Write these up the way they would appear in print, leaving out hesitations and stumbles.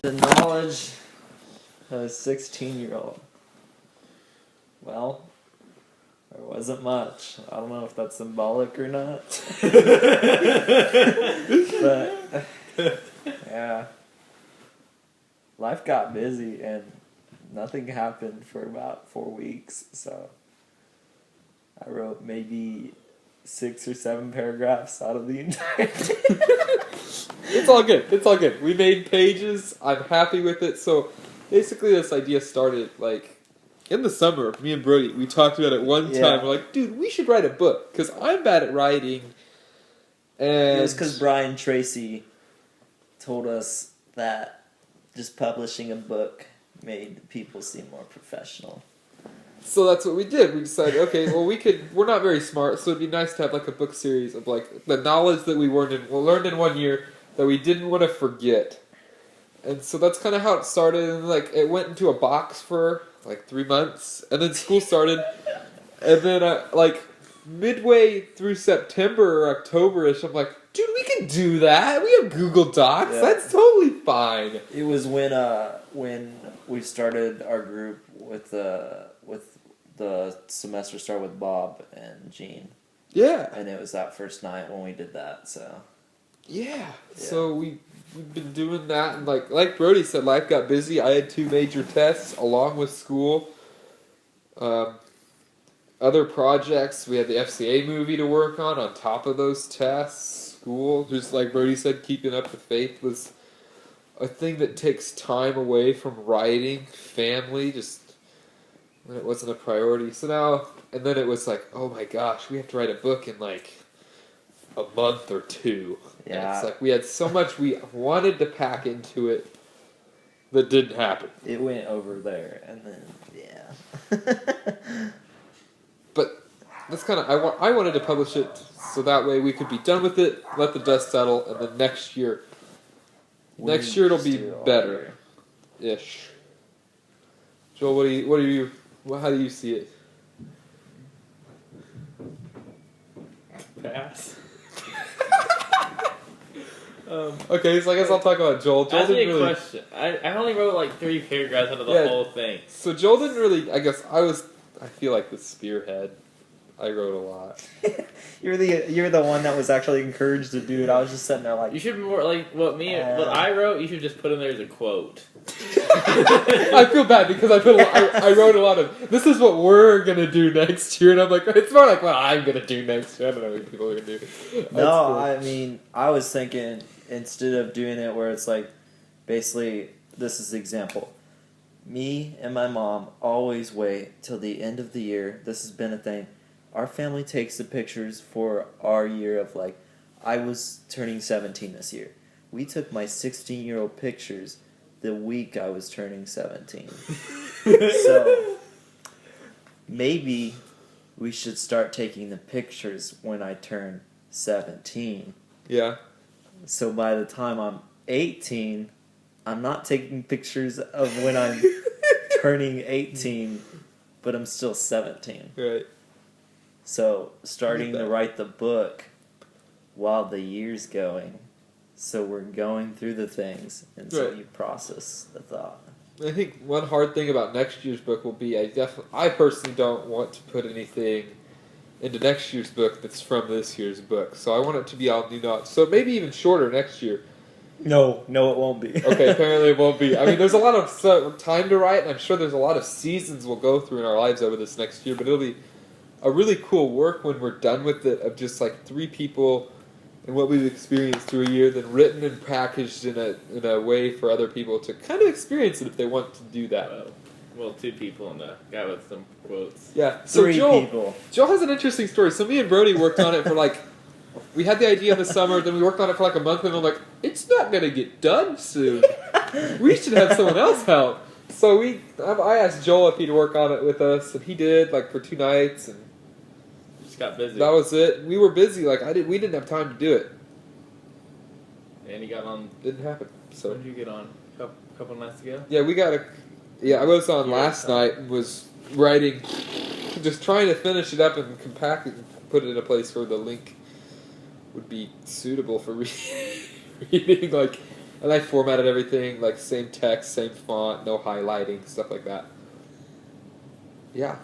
The knowledge of a 16-year-old. Well, there wasn't much. I don't know if that's symbolic or not. But, yeah. Life got busy and nothing happened for about 4 weeks, so I wrote maybe 6 or 7 paragraphs out of the entire thing. It's all good. It's all good. We made pages. I'm happy with it. So basically this idea started like in the summer. Me and Brody, we talked about it one time. Yeah. We're like, dude, we should write a book because I'm bad at writing. And It was because Brian Tracy told us that just publishing a book made people seem more professional. so that's what we did. We decided, okay, well, we're not very smart, so it'd be nice to have like a book series of like the knowledge that we learned in 1 year that we didn't want to forget. And so that's kind of how it started. And like it went into a box for like 3 months, and then school started, and then like midway through September or October-ish, I'm like, dude, we can do that. We have Google Docs. Yeah. That's totally fine. It was when we started our group with the semester start with Bob and Gene, Yeah. and it was that first night when we did that. So Yeah. So we've been doing that, and like Brody said, life got busy. I had 2 major tests along with school. Other projects, we had the FCA movie to work on top of those tests. School, just like Brody said, keeping up with faith was a thing that takes time away from writing. Family, just when it wasn't a priority. So now, and then it was like, oh my gosh, we have to write a book in like a month or 2. And yeah, it's like we had so much we wanted to pack into it that didn't happen. it went over there, and then yeah. But that's kind of I wanted to publish it so that way we could be done with it, let the dust settle, and then next year it'll be better, ish. Joel, how do you see it? Pass. Okay, so I guess I'll talk about Joel. Joel Ask me didn't a really. question. I only wrote like 3 paragraphs out of the whole thing. So Joel didn't really. I guess I feel like the spearhead. I wrote a lot. You're the one that was actually encouraged to do it. I was just sitting there like, You should more like what I wrote. You should just put in there as a quote. I feel bad because I wrote a lot of this is what we're gonna do next year, and I'm like, it's more like what I'm gonna do next year. I don't know what people are gonna do. That's no, cool. I mean, I was thinking instead of doing it where it's like, basically, this is the example. Me and my mom always wait till the end of the year. This has been a thing. Our family takes the pictures for our year of like, I was turning 17 this year. We took my 16-year-old pictures the week I was turning 17. So maybe we should start taking the pictures when I turn 17. Yeah. So by the time I'm 18, I'm not taking pictures of when I'm turning 18, but I'm still 17. Right. So starting to write the book while the year's going. So we're going through the things, and so Right. you process the thought. I think one hard thing about next year's book will be I personally don't want to put anything into next year's book that's from this year's book. So I want it to be all new knowledge. So maybe even shorter next year. No, it won't be. Okay, apparently it won't be. I mean, there's a lot of time to write, and I'm sure there's a lot of seasons we'll go through in our lives over this next year, but it'll be a really cool work when we're done with it of just like 3 people and what we've experienced through a year, then written and packaged in a way for other people to kind of experience it if they want to do that. Well, 2 people and a guy with some quotes. Yeah, so 3 people. Joel has an interesting story. So me and Brody worked on it for like, we had the idea in the summer, then we worked on it for like a month, and I'm like, it's not going to get done soon. We should have someone else help. So I asked Joel if he'd work on it with us, and he did, like for 2 nights, and Just got busy. that was it. We were busy, like we didn't have time to do it. And he got on. Didn't happen. So When did you get on? A couple nights ago. yeah, I was on Yeah, last so- night and was writing, just trying to finish it up and compact it and put it in a place where the link would be suitable for reading. Like And I formatted everything like same text, same font, no highlighting, stuff like that. Yeah.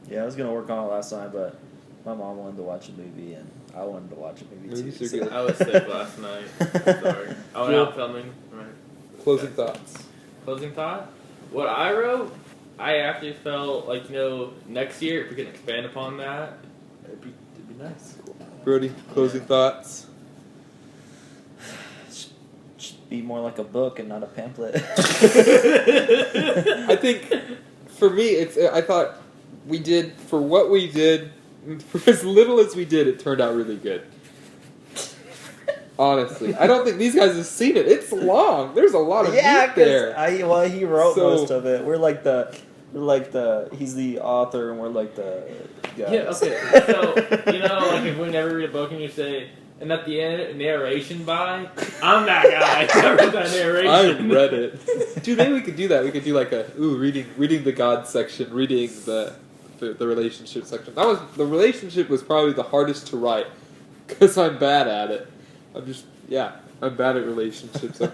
Yeah, I was gonna work on it last night, but my mom wanted to watch a movie, and I wanted to watch a movie Movies too. are so- good. I was sick last night. Sorry. I went out filming. Right. Closing thoughts. Closing thought. What I wrote, I actually felt like next year if we can expand upon that, it'd be nice. Brody, closing thoughts. Should be more like a book and not a pamphlet. I think for me, I thought we did for what we did, for as little as we did, it turned out really good. Honestly, I don't think these guys have seen it. It's long. There's a lot of yeah, meat there. well, he wrote So- most of it. We're like he's the author, and we're like the guys. Yeah, okay. So, like if we never read a book and you say, and at the end, narration by, I'm that guy. I read that narration. I read it. Dude, maybe we could do that. We could do like reading the God section, reading the relationship section. The relationship was probably the hardest to write because I'm bad at it. I'm bad at relationships. I'm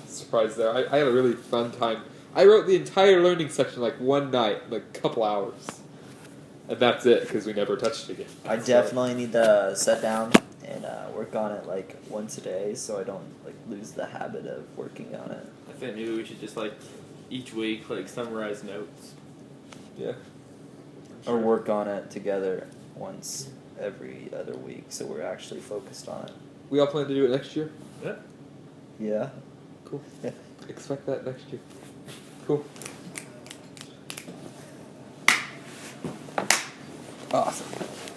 surprised there. I had a really fun time. I wrote the entire learning section like one night, like a couple hours. And that's it, because we never touched it again. I definitely need to sit down and work on it like once a day, so I don't like lose the habit of working on it. I think maybe we should just each week summarize notes. Yeah. Or work on it together once every other week, so we're actually focused on it. We all plan to do it next year? Yeah. Yeah. Cool. Expect that next year. Cool. Awesome.